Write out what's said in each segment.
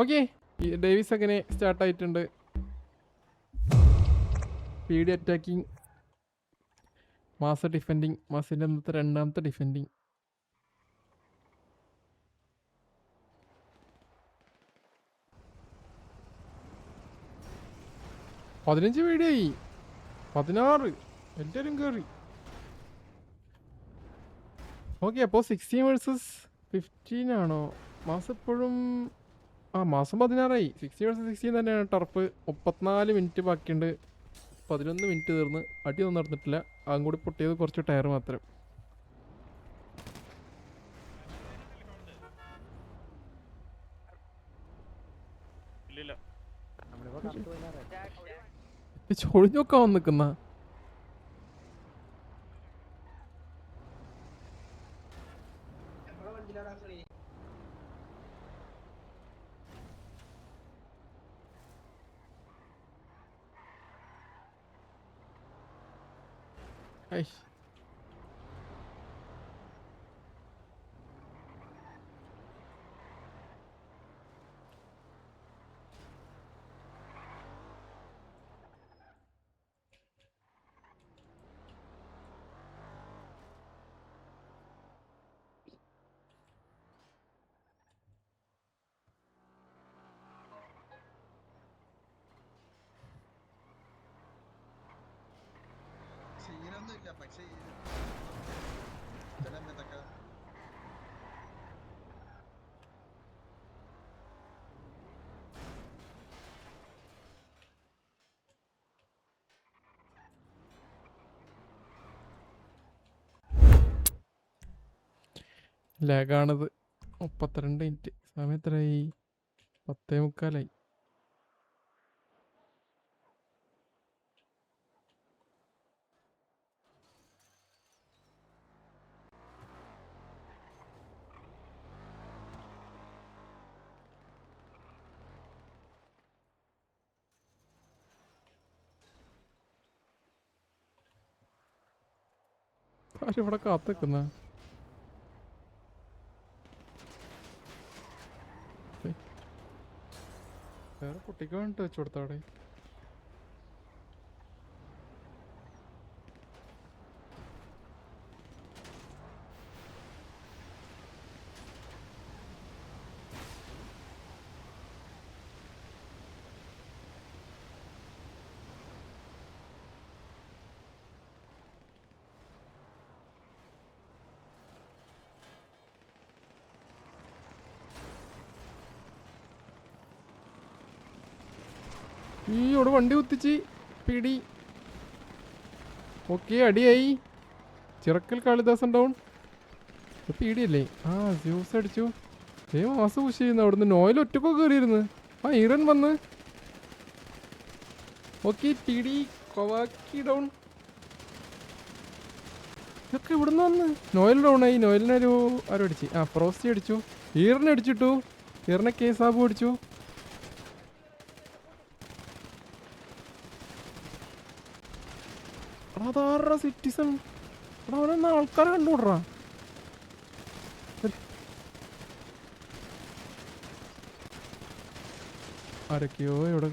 Okay, Davis അങ്ങനെ സ്റ്റാർട്ടായിട്ടുണ്ട്. പീഡി attacking, മാസ defending, മാസിൻ്റെ അന്നത്തെ രണ്ടാമത്തെ ഡിഫെൻഡിങ്. പതിനഞ്ച് വീഡിയോയി, 16 എല്ലാവരും കയറി. ഓക്കെ, അപ്പോൾ 16 വേഴ്സസ് 15 ആണോ? മാസം ഇപ്പോഴും മാസം 16ആയി. 16 വേഴ്സസ് 16 തന്നെയാണ് ടർഫ്. 34 മിനിറ്റ് ബാക്കിയുണ്ട്. 11 മിനിറ്റ് തീർന്ന് അടിയൊന്നും നടന്നിട്ടില്ല. അതും കൂടി പൊട്ടിയത് കുറച്ച് ടയർ മാത്രം. ചൊളിഞ്ഞൊക്കെ വന്ന് നിൽക്കുന്ന ലാഗാണത്. 32 മിനിറ്റ്. സമയം എത്രയായി? 10:45. ആരിവിടെ കാത്തു നിൽക്കുന്ന? വേറെ കുട്ടിക്ക് വേണ്ടിട്ട് വെച്ചു കൊടുത്ത അവിടെ. ഈ ഇവിടെ വണ്ടി കുത്തിച്ച് പിടി. ഓക്കെ, അടിയായി. ചിറക്കൽ കാളിദാസൻ ഡൗൺ. പീടിയല്ലേ? ജ്യൂസ് അടിച്ചു. മാസം പുഷ് ചെയ്യുന്നു. അവിടുന്ന് നോയിൽ ഒറ്റക്കൊക്കെ കയറിയിരുന്നു. ഈറൻ വന്ന്. ഓക്കെ, പിടി കൊവാക്കി ഡൗൺ. ഇതൊക്കെ ഇവിടുന്ന് വന്ന് നോയൽ ഡൗൺ ആയി. നോയലിനൊരു ആരും അടിച്ച്. ഫ്രോസ്റ്റി അടിച്ചു. ഈറിനെ അടിച്ചിട്ടു. ഈറിനെ കേസാബു അടിച്ചു. അതാറ സിറ്റിസൺ. അവനെന്നാ ആൾക്കാരെ കണ്ടുവിടറാ. ആരൊക്കെയോ ഇവിടെ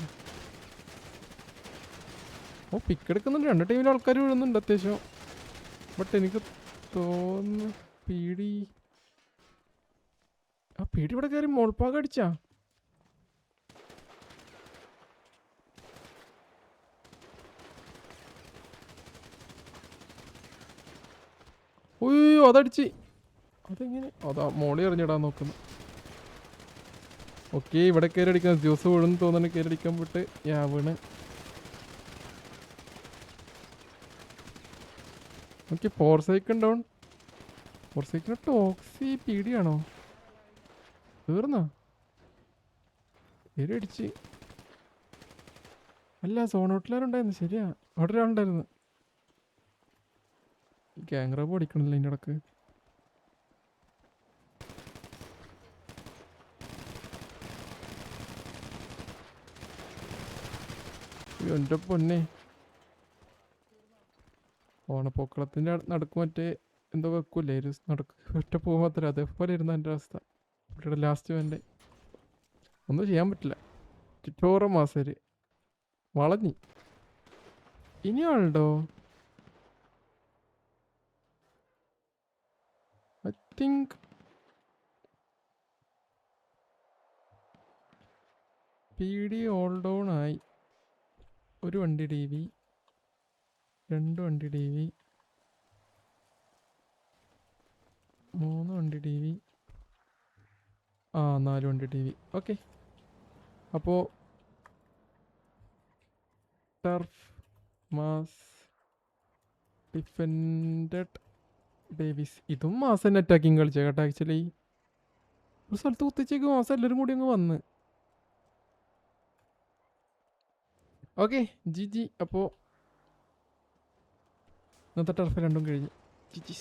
പിക്കെടുക്കുന്നുണ്ട്. 2 ടീമിലെ ആൾക്കാർ വീഴുന്നുണ്ട് അത്യാവശ്യം. ബട്ട് എനിക്ക് തോന്നുന്നു പീടി ഇവിടെ കയറി മോൾപ്പാക അടിച്ചാ. ഓയ്യോ, അതടിച്ച്. അതെങ്ങനെ? അതാ മോളി എറിഞ്ഞിടാൻ നോക്കുന്നു. ഓക്കെ, ഇവിടെ കയറി അടിക്കാൻ ജ്യൂസ് വീഴുന്നു തോന്നുന്നു. കയറി അടിക്കാൻ പോയിട്ട് വീണ്. ഓക്കെ, ഫോർസൈക്കൺ ഡൗൺ. ഫോർസൈക്കിന് ടോക്സി പീടിയാണോ? തീർന്നാ? കയറി അടിച്ച്. അല്ല, സോണോട്ടിലാരുണ്ടായിരുന്നു. ശരിയാ, അവിടെ ഒരാളുണ്ടായിരുന്നു. ഗ്യാങ് റബ് അടിക്കണില്ല അതിൻ്റെ ഇടക്ക്. എൻ്റെ പൊന്നെ, ഓണപ്പൂക്കളത്തിൻ്റെ നടക്ക് മറ്റേ എന്തോ വെക്കൂലേ നടക്ക് ഒറ്റ പോകുമ്പോൾ അതേപോലെ ഇരുന്ന എൻ്റെ അവസ്ഥ. ഇവിടെ ലാസ്റ്റ് വേണ്ടേ. ഒന്നും ചെയ്യാൻ പറ്റില്ല. ടിറ്റോറ മാസര് വളഞ്ഞി. ഇനി ആളുണ്ടോ? I think PD all down ആയി. ഒരു വണ്ടി DV, 2 വണ്ടി DV, 3 വണ്ടി DV, 4 വണ്ടി DV. ഓക്കെ, അപ്പോൾ ടർഫ് മാസ് ഡിഫൻഡഡ് ഡേവിസ്. ഇതും മാസം തന്നെ അറ്റാക്കിങ് കളിച്ച കേട്ടോ. ആക്ച്വലി ഒരു സ്ഥലത്ത് കുത്തിച്ചേക്ക് മാസം എല്ലാവരും കൂടി അങ്ങ് വന്ന്. Okay G. അപ്പോൾ ഇന്നത്തെ ടർഫ് രണ്ടും കഴിഞ്ഞ്. ജി.